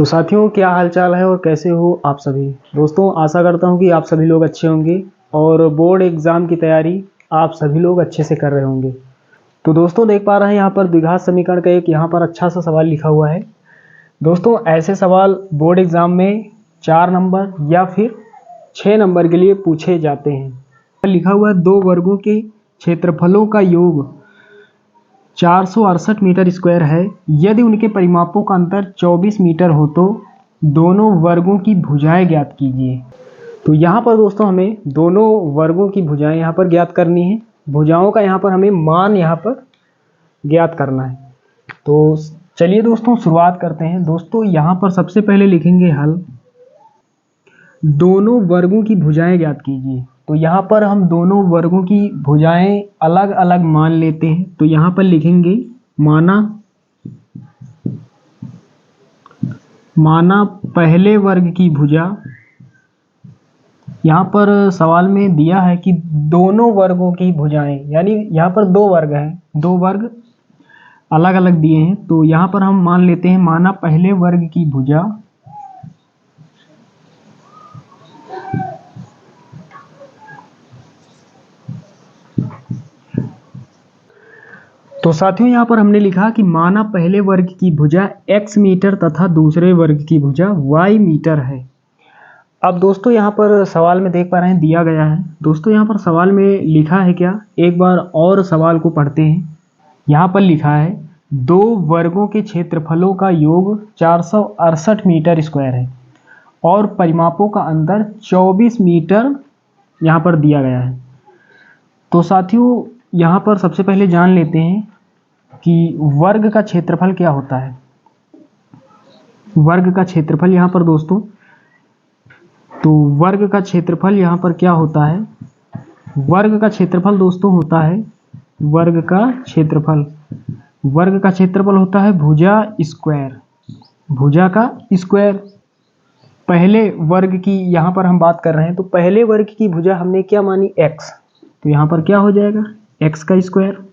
तो साथियों, क्या हालचाल है और कैसे हो आप सभी। दोस्तों, आशा करता हूं कि आप सभी लोग अच्छे होंगे और बोर्ड एग्ज़ाम की तैयारी आप सभी लोग अच्छे से कर रहे होंगे। तो दोस्तों, देख पा रहे हैं यहाँ पर द्विघात समीकरण का एक यहाँ पर अच्छा सा सवाल लिखा हुआ है। दोस्तों, ऐसे सवाल बोर्ड एग्ज़ाम में 4 नंबर या फिर 6 नंबर के लिए पूछे जाते हैं। लिखा हुआ है, दो वर्गों के क्षेत्रफलों का योग 468 मीटर स्क्वायर है। यदि उनके परिमापों का अंतर 24 मीटर हो तो दोनों वर्गों की भुजाएं ज्ञात कीजिए। तो यहाँ पर दोस्तों हमें दोनों वर्गों की भुजाएं यहाँ पर ज्ञात करनी है। भुजाओं का यहाँ पर हमें मान यहाँ पर ज्ञात करना है। तो चलिए दोस्तों शुरुआत करते हैं। दोस्तों, यहाँ पर सबसे पहले लिखेंगे हल, दोनों वर्गों की भुजाएं ज्ञात कीजिए। तो यहाँ पर हम दोनों वर्गों की भुजाएं अलग अलग मान लेते हैं। तो यहाँ पर लिखेंगे माना पहले वर्ग की भुजा। यहाँ पर सवाल में दिया है कि दोनों वर्गों की भुजाएं, यानी यहाँ पर दो वर्ग हैं, दो वर्ग अलग अलग दिए हैं। तो यहाँ पर हम मान लेते हैं माना पहले वर्ग की भुजा तो साथियों, यहाँ पर हमने लिखा कि माना पहले वर्ग की भुजा x मीटर तथा दूसरे वर्ग की भुजा y मीटर है। अब दोस्तों, यहाँ पर सवाल में देख पा रहे हैं दिया गया है। दोस्तों, यहाँ पर सवाल में लिखा है क्या, एक बार और सवाल को पढ़ते हैं। यहाँ पर लिखा है, दो वर्गों के क्षेत्रफलों का योग 468 मीटर स्क्वायर है और परिमापों का अंतर 24 मीटर यहाँ पर दिया गया है। तो साथियों, यहाँ पर सबसे पहले जान लेते हैं कि वर्ग का क्षेत्रफल क्या होता है। वर्ग का क्षेत्रफल यहाँ पर दोस्तों, तो वर्ग का क्षेत्रफल यहाँ पर क्या होता है। वर्ग का क्षेत्रफल दोस्तों होता है, वर्ग का क्षेत्रफल होता है भुजा स्क्वायर, भुजा का स्क्वायर। पहले वर्ग की यहाँ पर हम बात कर रहे हैं, तो पहले वर्ग की भुजा हमने क्या मानी, x। तो यहाँ पर क्या हो जाएगा, x का स्क्वायर।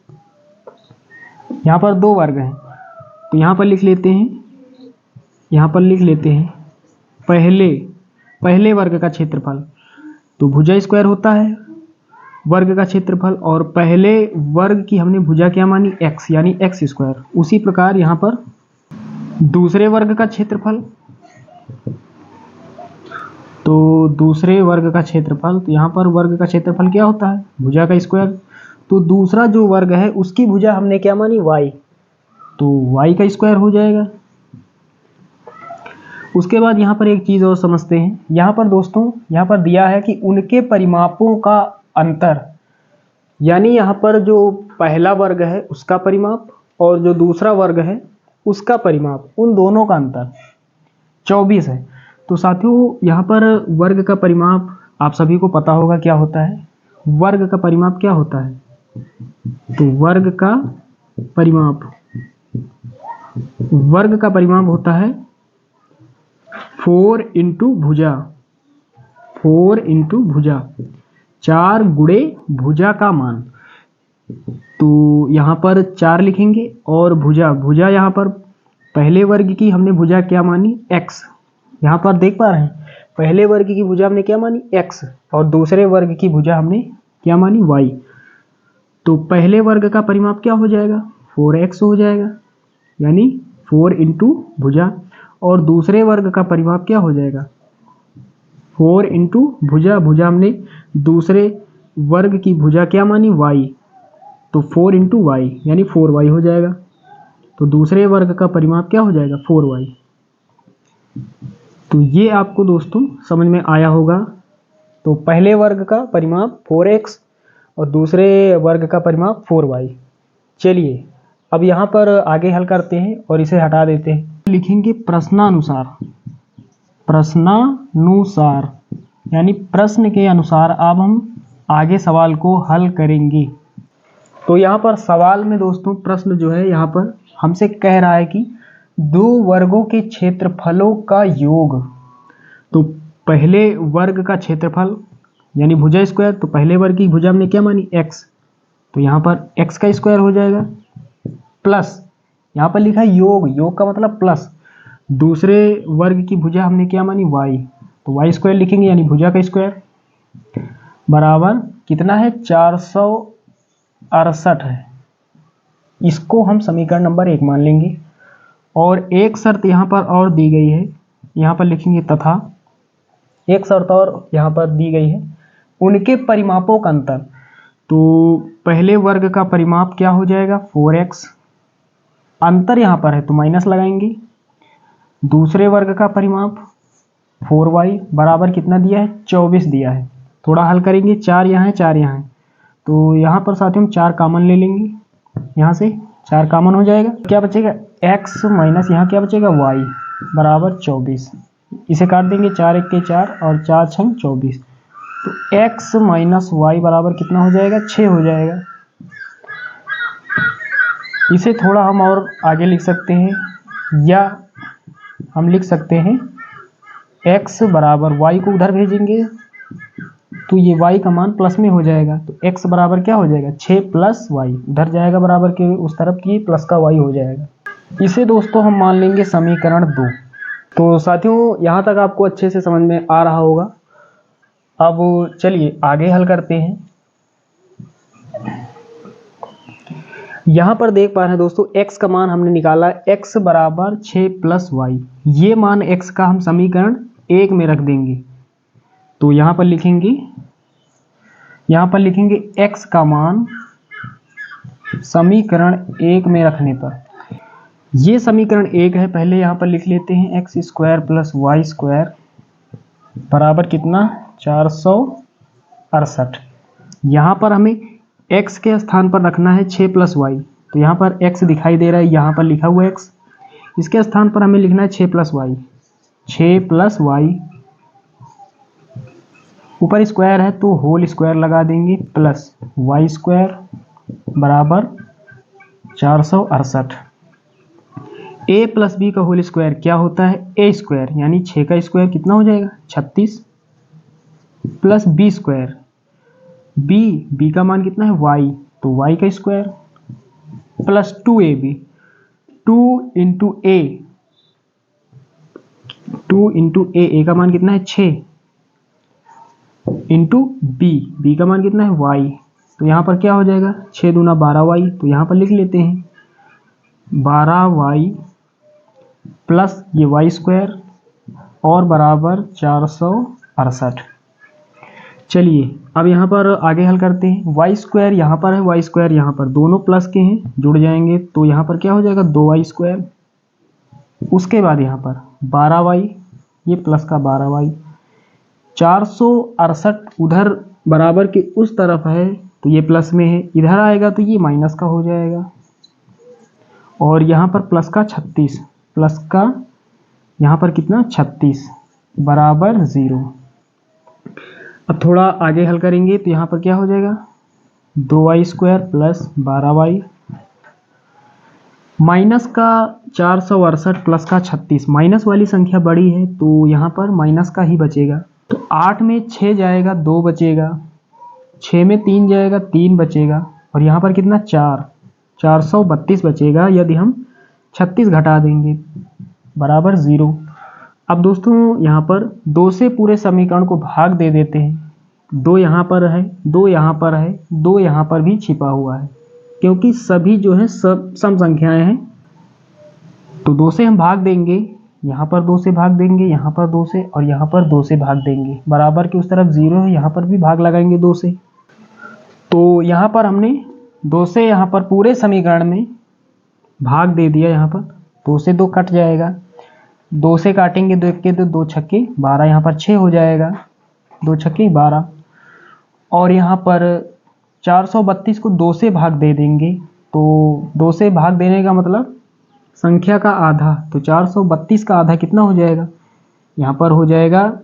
यहाँ पर दो वर्ग हैं, तो यहाँ पर लिख लेते हैं, पहले वर्ग का क्षेत्रफल। तो भुजा स्क्वायर होता है वर्ग का क्षेत्रफल, और पहले वर्ग की हमने भुजा क्या मानी, x, यानी x स्क्वायर। उसी प्रकार यहाँ पर दूसरे वर्ग का क्षेत्रफल, तो दूसरे वर्ग का क्षेत्रफल, तो यहाँ पर वर्ग का क्षेत्रफल क्या होता है, भुजा का स्क्वायर। तो दूसरा जो वर्ग है उसकी भुजा हमने क्या मानी, y, तो y का स्क्वायर हो जाएगा। उसके बाद यहाँ पर एक चीज़ और समझते हैं। यहाँ पर दोस्तों, यहाँ पर दिया है कि उनके परिमापों का अंतर, यानी यहाँ पर जो पहला वर्ग है उसका परिमाप और जो दूसरा वर्ग है उसका परिमाप, उन दोनों का अंतर 24 है। तो साथियों, यहाँ पर वर्ग का परिमाप आप सभी को पता होगा क्या होता है। वर्ग का परिमाप क्या होता है, तो वर्ग का परिमाप होता है 4 इंटू भुजा, 4 गुणे भुजा का मान। तो यहाँ पर 4 लिखेंगे और भुजा यहाँ पर पहले वर्ग की हमने भुजा क्या मानी, x। यहाँ पर देख पा रहे हैं, पहले वर्ग की भुजा हमने क्या मानी, x, और दूसरे वर्ग की भुजा हमने क्या मानी, y। तो पहले वर्ग का परिमाप क्या हो जाएगा, 4x हो जाएगा, यानी 4 इंटू भुजा, और दूसरे वर्ग का परिमाप क्या हो जाएगा, 4 इंटू भुजा हमने दूसरे वर्ग की भुजा क्या मानी, y, तो 4 इंटू y, यानी 4y हो जाएगा। तो दूसरे वर्ग का परिमाप क्या हो जाएगा, 4y। तो ये आपको दोस्तों समझ में आया होगा। तो पहले वर्ग का परिमाप 4x और दूसरे वर्ग का परिमाप 4y। चलिए अब यहाँ पर आगे हल करते हैं और इसे हटा देते हैं। लिखेंगे प्रश्नानुसार, यानी प्रश्न के अनुसार अब हम आगे सवाल को हल करेंगे। तो यहाँ पर सवाल में दोस्तों प्रश्न जो है यहाँ पर हमसे कह रहा है कि दो वर्गों के क्षेत्रफलों का योग। तो पहले वर्ग का क्षेत्रफल यानी भुजा स्क्वायर, तो पहले वर्ग की भुजा हमने क्या मानी, x, तो यहाँ पर x का स्क्वायर हो जाएगा, प्लस यहाँ पर लिखा है योग, योग का मतलब प्लस, दूसरे वर्ग की भुजा हमने क्या मानी, y, तो वाई स्क्वायर लिखेंगे यानी भुजा का स्क्वायर बराबर कितना है 468 है। इसको हम समीकरण नंबर 1 मान लेंगे। और एक शर्त यहाँ पर और दी गई है, यहाँ पर लिखेंगे तथा एक शर्त और यहाँ पर दी गई है, उनके परिमापों का अंतर। तो पहले वर्ग का परिमाप क्या हो जाएगा 4x, अंतर यहाँ पर है तो माइनस लगाएंगे। दूसरे वर्ग का परिमाप 4y बराबर कितना दिया है 24 दिया है। थोड़ा हल करेंगे, 4 यहाँ है 4 यहाँ है, तो यहाँ पर साथियों हम 4 कॉमन ले लेंगे, यहाँ से 4 कॉमन हो जाएगा, क्या बचेगा x माइनस यहाँ क्या बचेगा y बराबर 24। इसे काट देंगे, 4 1 के 4 और 4 6 24, तो x माइनस वाई बराबर कितना हो जाएगा 6 हो जाएगा। इसे थोड़ा हम और आगे लिख सकते हैं, या हम लिख सकते हैं x बराबर y को उधर भेजेंगे तो ये y का मान प्लस में हो जाएगा, तो x बराबर क्या हो जाएगा 6 प्लस वाई, उधर जाएगा बराबर के उस तरफ की प्लस का y हो जाएगा। इसे दोस्तों हम मान लेंगे समीकरण 2। तो साथियों यहाँ तक आपको अच्छे से समझ में आ रहा होगा। अब चलिए आगे हल करते हैं। यहाँ पर देख पा रहे हैं दोस्तों x का मान हमने निकाला, x बराबर 6 प्लस वाई, ये मान x का हम समीकरण 1 में रख देंगे। तो यहाँ पर लिखेंगे x का मान समीकरण 1 में रखने पर, ये समीकरण 1 है, पहले यहाँ पर लिख लेते हैं x square plus y square बराबर कितना 468। यहाँ पर हमें x के स्थान पर रखना है 6 प्लस वाई, तो यहाँ पर x दिखाई दे रहा है, यहाँ पर लिखा हुआ है x, इसके स्थान पर हमें लिखना है 6 प्लस वाई, 6 प्लस वाई, ऊपर स्क्वायर है तो होल स्क्वायर लगा देंगे, प्लस वाई स्क्वायर बराबर 468। a प्लस बी का होल स्क्वायर क्या होता है a स्क्वायर, यानी 6 का स्क्वायर कितना हो जाएगा 36, प्लस बी स्क्वायर, b का मान कितना है y, तो y का square plus 2ab, 2 into a का मान कितना है 6 इंटू b का मान कितना है y, तो यहाँ पर क्या हो जाएगा 6 दूना 12y, तो यहाँ पर लिख लेते हैं 12y प्लस ये y स्क्वायर और बराबर 468। चलिए अब यहाँ पर आगे हल करते हैं। वाई स्क्वायर यहाँ पर है, वाई स्क्वायर यहाँ पर, दोनों प्लस के हैं, जुड़ जाएंगे तो यहाँ पर क्या हो जाएगा 2y स्क्वायर, उसके बाद यहाँ पर 12y, ये प्लस का 12y, 468 उधर बराबर के उस तरफ है तो ये प्लस में है, इधर आएगा तो ये माइनस का हो जाएगा, और यहाँ पर प्लस का 36, प्लस का यहाँ पर कितना 36 बराबर 0। अब थोड़ा आगे हल करेंगे तो यहाँ पर क्या हो जाएगा 2y square plus 12y minus का 468 प्लस का 36, माइनस वाली संख्या बड़ी है तो यहाँ पर माइनस का ही बचेगा, तो 8 में 6 जाएगा 2 बचेगा, 6 में 3 जाएगा 3 बचेगा, और यहाँ पर कितना 432 बचेगा यदि हम 36 घटा देंगे बराबर 0। अब दोस्तों यहाँ पर 2 से पूरे समीकरण को भाग दे देते हैं, 2 यहाँ पर है, 2 यहाँ पर है, 2 यहाँ पर भी छिपा हुआ है, क्योंकि सभी जो है सब सम संख्याएं हैं, तो 2 से हम भाग देंगे, यहाँ पर 2 से भाग देंगे, यहाँ पर 2 से, और यहाँ पर 2 से भाग देंगे, बराबर के उस तरफ 0 है, यहाँ पर भी भाग लगाएंगे 2 से। तो यहाँ पर हमने 2 से यहाँ पर पूरे समीकरण में भाग दे दिया, यहाँ पर 2 से 2 कट जाएगा, 2 से काटेंगे 2 के तो 2 छक्के 12, यहाँ पर 6 हो जाएगा, 2 छक्के 12, और यहाँ पर 432 को 2 से भाग दे देंगे, तो 2 से भाग देने का मतलब संख्या का आधा, तो 432 का आधा कितना हो जाएगा, यहाँ पर हो जाएगा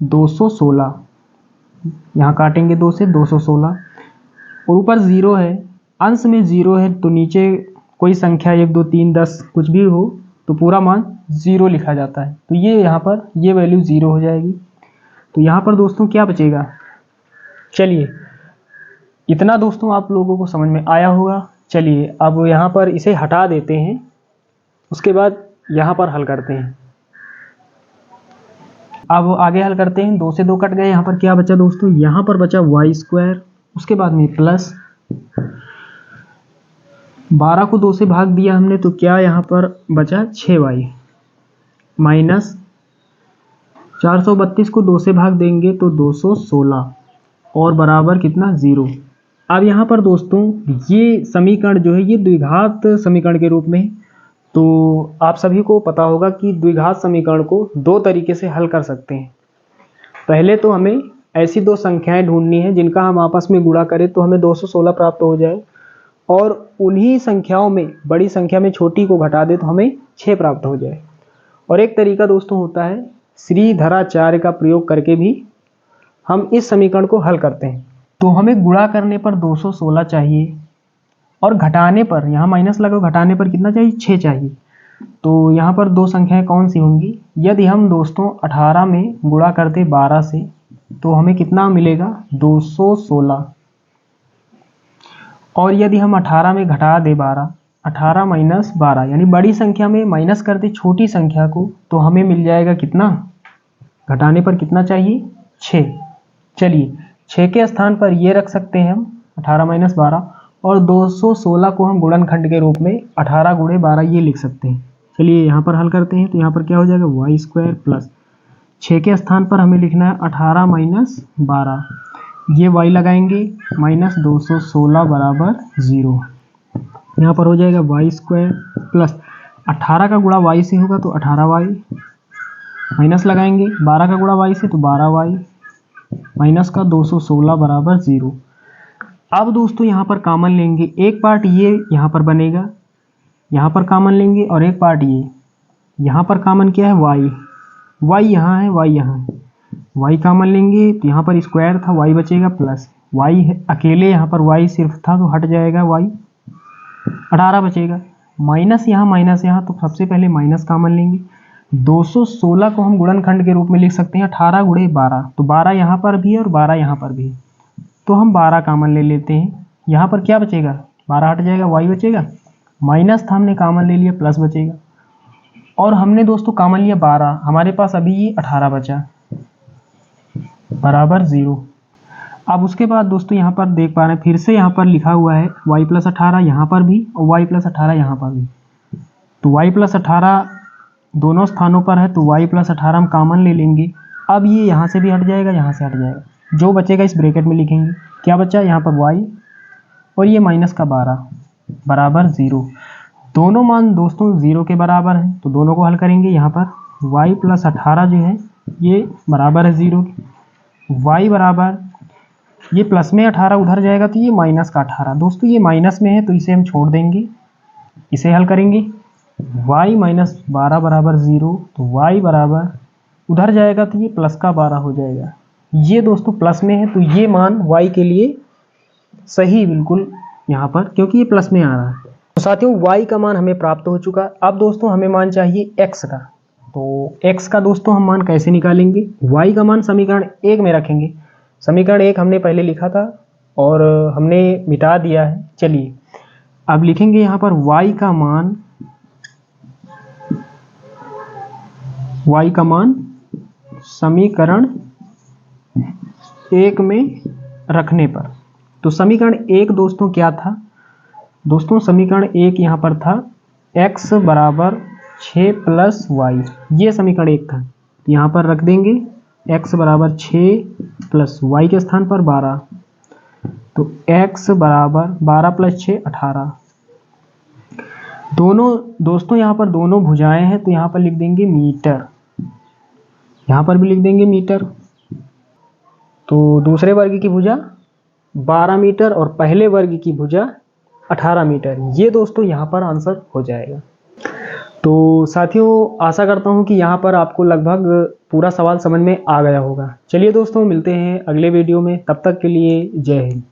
216, यहाँ काटेंगे 2 से 216, और ऊपर 0 है, अंश में 0 है तो नीचे कोई संख्या 1 2 3 10 कुछ भी हो तो पूरा मान 0 लिखा जाता है, तो ये यहाँ पर ये वैल्यू 0 हो जाएगी। तो यहाँ पर दोस्तों क्या बचेगा, चलिए इतना दोस्तों आप लोगों को समझ में आया होगा। चलिए अब यहाँ पर इसे हटा देते हैं, उसके बाद यहाँ पर हल करते हैं। अब आगे हल करते हैं। 2 से 2 कट गए। यहाँ पर क्या बचा दोस्तों, यहाँ पर बचा y², उसके बाद में प्लस 12 को 2 से भाग दिया हमने तो क्या यहाँ पर बचा 6y, माइनस 432 को 2 से भाग देंगे तो 216 और बराबर कितना 0। अब यहाँ पर दोस्तों ये समीकरण जो है ये द्विघात समीकरण के रूप में है। तो आप सभी को पता होगा कि द्विघात समीकरण को 2 तरीके से हल कर सकते हैं। पहले तो हमें ऐसी 2 संख्याएं ढूंढनी है जिनका हम आपस में गुणा करें तो हमें 216 प्राप्त हो जाए, और उन्हीं संख्याओं में बड़ी संख्या में छोटी को घटा दे तो हमें 6 प्राप्त हो जाए। और एक तरीका दोस्तों होता है श्रीधराचार्य का प्रयोग करके भी हम इस समीकरण को हल करते हैं। तो हमें गुणा करने पर 216 चाहिए और घटाने पर, यहाँ माइनस लगाओ, घटाने पर कितना चाहिए 6 चाहिए। तो यहाँ पर 2 संख्याएं कौन सी होंगी, यदि हम दोस्तों 18 में गुणा करते 12 से तो हमें कितना मिलेगा 216, और यदि हम 18 में घटा दे 12, 18 माइनस 12 यानी बड़ी संख्या में माइनस करते छोटी संख्या को तो हमें मिल जाएगा कितना, घटाने पर कितना चाहिए 6। चलिए 6 के स्थान पर ये रख सकते हैं हम 18 माइनस 12, और 216 को हम गुणनखंड के रूप में 18 गुणे 12 ये लिख सकते हैं। चलिए यहाँ पर हल करते हैं। तो यहाँ पर क्या हो जाएगा y² प्लस 6 के स्थान पर हमें लिखना है 18 माइनस 12, ये y लगाएंगे माइनस 216 बराबर 0। यहाँ पर हो जाएगा y² प्लस 18 का गुणा y से होगा तो 18y, माइनस लगाएंगे 12 का गुणा y से तो 12y, माइनस का 216 बराबर 0। अब दोस्तों यहाँ पर कॉमन लेंगे, एक पार्ट ये यहाँ पर बनेगा, यहाँ पर कॉमन लेंगे, और एक पार्ट ये यहाँ पर कॉमन क्या है y यहाँ है, y यहाँ है, y कॉमन लेंगे तो यहाँ पर स्क्वायर था y बचेगा प्लस y है अकेले, यहाँ पर y सिर्फ था तो हट जाएगा y, 18 बचेगा, माइनस यहाँ तो सबसे पहले माइनस कॉमन लेंगे। 216 को हम गुणनखंड के रूप में लिख सकते हैं 18 गुणे 12, तो 12 यहाँ पर भी है और 12 यहाँ पर भी है, तो हम 12 कॉमन ले लेते हैं। यहाँ पर क्या बचेगा 12 हट जाएगा, y बचेगा, माइनस था हमने कॉमन ले लिया प्लस बचेगा, और हमने दोस्तों कॉमन लिया 12, हमारे पास अभी ये 18 बचा बराबर 0। अब उसके बाद दोस्तों यहाँ पर देख पा रहे हैं फिर से यहाँ पर लिखा हुआ है y प्लस 18 यहाँ पर भी और y प्लस 18 यहाँ पर भी, तो y प्लस 18 दोनों स्थानों पर है तो y प्लस 18 हम कॉमन ले लेंगे। अब ये यहाँ से भी हट जाएगा, यहाँ से हट जाएगा, जो बचेगा इस ब्रैकेट में लिखेंगे, क्या बचा यहाँ पर y और ये माइनस का 12 बराबर 0। दोनों मान दोस्तों 0 के बराबर हैं तो दोनों को हल करेंगे। यहाँ पर y प्लस 18 जो है ये बराबर है 0, y बराबर ये प्लस में 18 उधर जाएगा तो ये माइनस का 18, दोस्तों ये माइनस में है तो इसे हम छोड़ देंगे, इसे हल करेंगे। y माइनस 12 बराबर 0, तो y बराबर उधर जाएगा तो ये प्लस का 12 हो जाएगा, ये दोस्तों प्लस में है तो ये मान y के लिए सही बिल्कुल यहाँ पर, क्योंकि ये प्लस में आ रहा है। तो साथियों y का मान हमें प्राप्त हो चुका। अब दोस्तों हमें मान चाहिए x का, तो x का दोस्तों हम मान कैसे निकालेंगे, y का मान समीकरण 1 में रखेंगे। समीकरण 1 हमने पहले लिखा था और हमने मिटा दिया है। चलिए अब लिखेंगे यहाँ पर y का मान समीकरण 1 में रखने पर। तो समीकरण 1 दोस्तों क्या था, दोस्तों समीकरण 1 यहाँ पर था x बराबर 6 प्लस वाई, ये समीकरण 1 था, यहाँ पर रख देंगे x बराबर 6 प्लस वाई के स्थान पर 12, तो x बराबर 12 प्लस 6 18। दोनों दोस्तों यहाँ पर दोनों भुजाएं हैं तो यहाँ पर लिख देंगे मीटर, यहाँ पर भी लिख देंगे मीटर। तो दूसरे वर्ग की भुजा 12 मीटर और पहले वर्ग की भुजा 18 मीटर, ये दोस्तों यहाँ पर आंसर हो जाएगा। तो साथियों आशा करता हूँ कि यहाँ पर आपको लगभग पूरा सवाल समझ में आ गया होगा। चलिए दोस्तों मिलते हैं अगले वीडियो में, तब तक के लिए जय हिंद।